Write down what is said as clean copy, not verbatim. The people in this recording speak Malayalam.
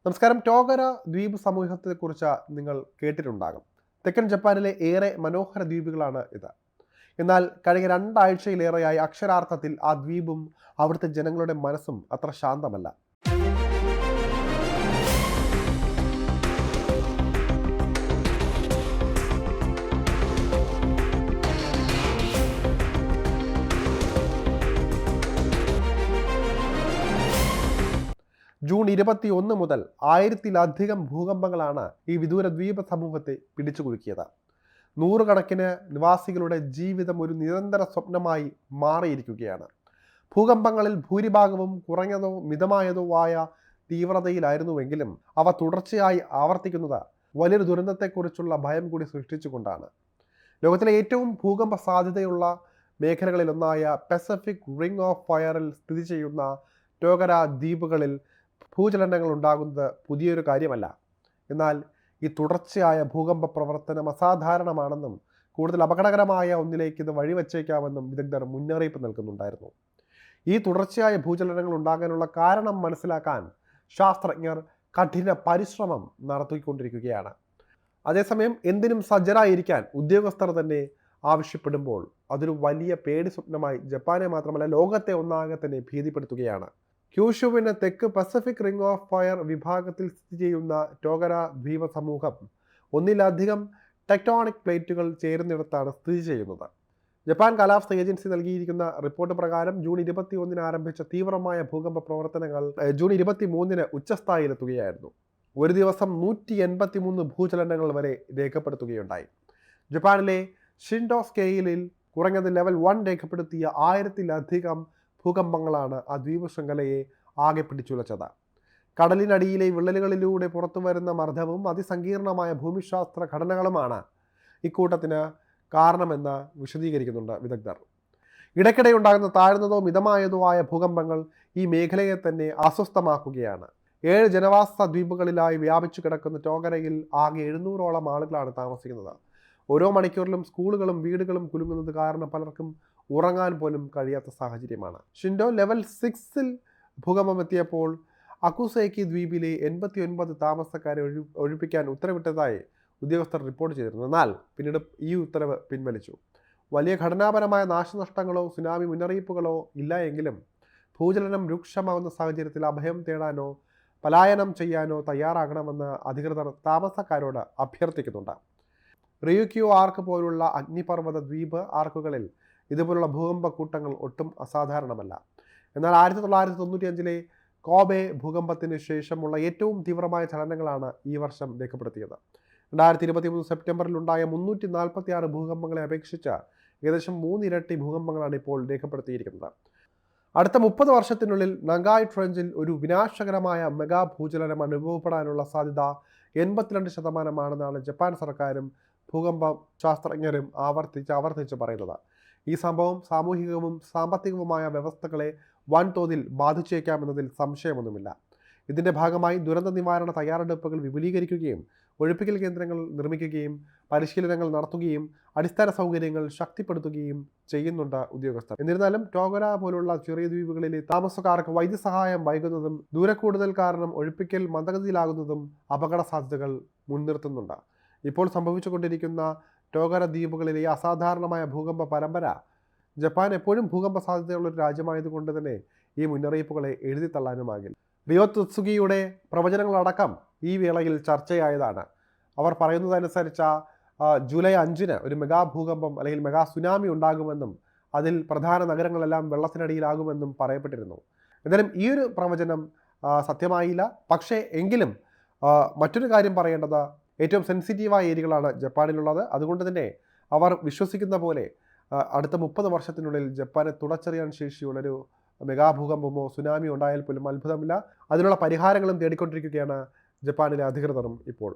നമസ്കാരം. ടോഗര ദ്വീപ് സമൂഹത്തെക്കുറിച്ച് നിങ്ങൾ കേട്ടിട്ടുണ്ടാകും. തെക്കൻ ജപ്പാനിലെ ഏറെ മനോഹര ദ്വീപുകളാണ് ഇത്. എന്നാൽ കഴിഞ്ഞ 2 ആഴ്ചയിലേറെയായി അക്ഷരാർത്ഥത്തിൽ ആ ദ്വീപും അവിടുത്തെ ജനങ്ങളുടെ മനസ്സും അത്ര ശാന്തമല്ല. ജൂൺ 21 മുതൽ 1000-ലധികം ഭൂകമ്പങ്ങളാണ് ഈ വിദൂര ദ്വീപ സമൂഹത്തെ പിടിച്ചുകുലുക്കിയത്. നൂറുകണക്കിന് നിവാസികളുടെ ജീവിതം ഒരു നിരന്തര സ്വപ്നമായി മാറിയിരിക്കുകയാണ്. ഭൂകമ്പങ്ങളിൽ ഭൂരിഭാഗവും കുറഞ്ഞതോ മിതമായതോ ആയ തീവ്രതയിലായിരുന്നുവെങ്കിലും അവ തുടർച്ചയായി ആവർത്തിക്കുന്നത് വലിയൊരു ദുരന്തത്തെക്കുറിച്ചുള്ള ഭയം കൂടി സൃഷ്ടിച്ചുകൊണ്ടാണ്. ലോകത്തിലെ ഏറ്റവും ഭൂകമ്പ സാധ്യതയുള്ള മേഖലകളിലൊന്നായ പസഫിക് റിംഗ് ഓഫ് ഫയറിൽ സ്ഥിതി ചെയ്യുന്ന ടോഗര ദ്വീപുകളിൽ ഭൂചലനങ്ങൾ ഉണ്ടാകുന്നത് പുതിയൊരു കാര്യമല്ല. എന്നാൽ ഈ തുടർച്ചയായ ഭൂകമ്പ പ്രവർത്തനം അസാധാരണമാണെന്നും കൂടുതൽ അപകടകരമായ ഒന്നിലേക്ക് ഇത് വഴിവെച്ചേക്കാമെന്നും വിദഗ്ധർ മുന്നറിയിപ്പ് നൽകുന്നുണ്ടായിരുന്നു. ഈ തുടർച്ചയായ ഭൂചലനങ്ങൾ ഉണ്ടാകാനുള്ള കാരണം മനസ്സിലാക്കാൻ ശാസ്ത്രജ്ഞർ കഠിന പരിശ്രമം നടത്തിക്കൊണ്ടിരിക്കുകയാണ്. അതേസമയം എന്തിനും സജ്ജരായിരിക്കാൻ ഉദ്യോഗസ്ഥർ തന്നെ ആവശ്യപ്പെടുമ്പോൾ അതൊരു വലിയ പേടി സ്വപ്നമായി ജപ്പാനെ മാത്രമല്ല ലോകത്തെ ഒന്നാകെ തന്നെ ഭീതിപ്പെടുത്തുകയാണ്. ക്യൂഷുവിന് തെക്ക് പസഫിക് റിംഗ് ഓഫ് ഫയർ വിഭാഗത്തിൽ സ്ഥിതി ചെയ്യുന്ന ടോഗര ദ്വീപ സമൂഹം ഒന്നിലധികം ടെക്ടോണിക് പ്ലേറ്റുകൾ ചേരുന്നിടത്താണ് സ്ഥിതി ചെയ്യുന്നത്. ജപ്പാൻ കാലാവസ്ഥ ഏജൻസി നൽകിയിരിക്കുന്ന റിപ്പോർട്ട് പ്രകാരം ജൂൺ 21 ആരംഭിച്ച തീവ്രമായ ഭൂകമ്പ പ്രവർത്തനങ്ങൾ ജൂൺ 23 ഉച്ചസ്ഥായിലെത്തുകയായിരുന്നു. ഒരു ദിവസം 183 ഭൂചലനങ്ങൾ വരെ രേഖപ്പെടുത്തുകയുണ്ടായി. ജപ്പാനിലെ ഷിൻഡോ സ്കെയിലിൽ കുറഞ്ഞത് ലെവൽ 1 രേഖപ്പെടുത്തിയ 1000-ലധികം ഭൂകമ്പങ്ങളാണ് ആ ദ്വീപ് ശൃംഖലയെ ആകെ പിടിച്ചുലച്ചത്. കടലിനടിയിലെ വിള്ളലുകളിലൂടെ പുറത്തു വരുന്ന മർദ്ദവും അതിസങ്കീർണമായ ഭൂമിശാസ്ത്ര ഘടനകളുമാണ് ഇക്കൂട്ടത്തിന് കാരണമെന്ന് വിശദീകരിക്കുന്നുണ്ട് വിദഗ്ധർ. ഇടയ്ക്കിടെ ഉണ്ടാകുന്ന താഴ്ന്നതോ മിതമായതോ ആയ ഭൂകമ്പങ്ങൾ ഈ മേഖലയെ തന്നെ അസ്വസ്ഥമാക്കുകയാണ്. 7 ജനവാസ ദ്വീപുകളിലായി വ്യാപിച്ചു കിടക്കുന്ന ടോഗരയിൽ ആകെ 700ഓളം ആളുകളാണ് താമസിക്കുന്നത്. ഓരോ മണിക്കൂറിലും സ്കൂളുകളും വീടുകളും കുലുങ്ങുന്നത് കാരണം പലർക്കും ഉറങ്ങാൻ പോലും കഴിയാത്ത സാഹചര്യമാണ്. ഷിൻഡോ ലെവൽ 6-ൽ ഭൂകമ്പം എത്തിയപ്പോൾ അക്കുസേക്കി ദ്വീപിലെ 89 താമസക്കാരെ ഒഴിപ്പിക്കാൻ ഉത്തരവിട്ടതായി ഉദ്യോഗസ്ഥർ റിപ്പോർട്ട് ചെയ്തിരുന്നു. എന്നാൽ പിന്നീട് ഈ ഉത്തരവ് പിൻവലിച്ചു. വലിയ ഘടനാപരമായ നാശനഷ്ടങ്ങളോ സുനാമി മുന്നറിയിപ്പുകളോ ഇല്ല എങ്കിലും ഭൂചലനം രൂക്ഷമാകുന്ന സാഹചര്യത്തിൽ അഭയം തേടാനോ പലായനം ചെയ്യാനോ തയ്യാറാകണമെന്ന് അധികൃതർ താമസക്കാരോട് അഭ്യർത്ഥിക്കുന്നുണ്ട്. റിയുക്യു ആർക്ക് പോലുള്ള അഗ്നിപർവ്വത ദ്വീപ് ആർക്കുകളിൽ ഇതുപോലുള്ള ഭൂകമ്പ കൂട്ടങ്ങൾ ഒട്ടും അസാധാരണമല്ല. എന്നാൽ 1995-ലെ കോബെ ഭൂകമ്പത്തിന് ശേഷമുള്ള ഏറ്റവും തീവ്രമായ ചലനങ്ങളാണ് ഈ വർഷം രേഖപ്പെടുത്തിയത്. 2023 സെപ്റ്റംബറിലുണ്ടായ 346 ഭൂകമ്പങ്ങളെ അപേക്ഷിച്ച് ഏകദേശം 3 ഇരട്ടി ഭൂകമ്പങ്ങളാണ് ഇപ്പോൾ രേഖപ്പെടുത്തിയിരിക്കുന്നത്. അടുത്ത 30 വർഷത്തിനുള്ളിൽ നഗായ് ട്രെഞ്ചിൽ ഒരു വിനാശകരമായ മെഗാ ഭൂചലനം അനുഭവപ്പെടാനുള്ള സാധ്യത 82% ജപ്പാൻ സർക്കാരും ഭൂകമ്പ ശാസ്ത്രജ്ഞരും ആവർത്തിച്ച് പറയുന്നത്. ഈ സംഭവം സാമൂഹികവും സാമ്പത്തികവുമായ വ്യവസ്ഥകളെ വൻതോതിൽ ബാധിച്ചേക്കാമെന്നതിൽ സംശയമൊന്നുമില്ല. ഇതിൻ്റെ ഭാഗമായി ദുരന്ത നിവാരണ തയ്യാറെടുപ്പുകൾ വിപുലീകരിക്കുകയും ഒഴിപ്പിക്കൽ കേന്ദ്രങ്ങൾ നിർമ്മിക്കുകയും പരിശീലനങ്ങൾ നടത്തുകയും അടിസ്ഥാന സൗകര്യങ്ങൾ ശക്തിപ്പെടുത്തുകയും ചെയ്യുന്നുണ്ട് ഉദ്യോഗസ്ഥർ. എന്നിരുന്നാലും ടോഗര പോലുള്ള ചെറിയ ദ്വീപുകളിലെ താമസക്കാർക്ക് വൈദ്യസഹായം വൈകുന്നതും ദൂരക്കൂടുതൽ കാരണം ഒഴിപ്പിക്കൽ മന്ദഗതിയിലാകുന്നതും അപകട സാധ്യതകൾ മുൻനിർത്തുന്നുണ്ട്. ഇപ്പോൾ സംഭവിച്ചുകൊണ്ടിരിക്കുന്ന ടോഗര ദ്വീപുകളിലെ അസാധാരണമായ ഭൂകമ്പ പരമ്പര ജപ്പാൻ എപ്പോഴും ഭൂകമ്പ സാധ്യതയുള്ളൊരു രാജ്യമായതുകൊണ്ട് തന്നെ ഈ മുന്നറിയിപ്പുകളെ എഴുതിത്തള്ളാനുമാകില്ല. റിയോ തുത്സുഗിയുടെ പ്രവചനങ്ങളടക്കം ഈ വേളയിൽ ചർച്ചയായതാണ്. അവർ പറയുന്നതനുസരിച്ച് ജൂലൈ 5 ഒരു മെഗാ ഭൂകമ്പം അല്ലെങ്കിൽ മെഗാ സുനാമി ഉണ്ടാകുമെന്നും അതിൽ പ്രധാന നഗരങ്ങളെല്ലാം വെള്ളത്തിനടിയിലാകുമെന്നും പറയപ്പെട്ടിരുന്നു. എന്തായാലും ഈ ഒരു പ്രവചനം സത്യമായില്ല. പക്ഷേ എങ്കിലും മറ്റൊരു കാര്യം പറയേണ്ടത് ഏറ്റവും സെൻസിറ്റീവായ ഏരിയകളാണ് ജപ്പാനിലുള്ളത്. അതുകൊണ്ട് തന്നെ അവർ വിശ്വസിക്കുന്ന പോലെ അടുത്ത 30 വർഷത്തിനുള്ളിൽ ജപ്പാനെ തുടച്ചെറിയാൻ ശേഷിയുള്ളൊരു മെഗാ ഭൂകമ്പമോ സുനാമിയോ ഉണ്ടായാൽ പോലും അത്ഭുതമില്ല. അതിനുള്ള പരിഹാരങ്ങളും തേടിക്കൊണ്ടിരിക്കുകയാണ് ജപ്പാനിലെ അധികൃതരും ഇപ്പോൾ.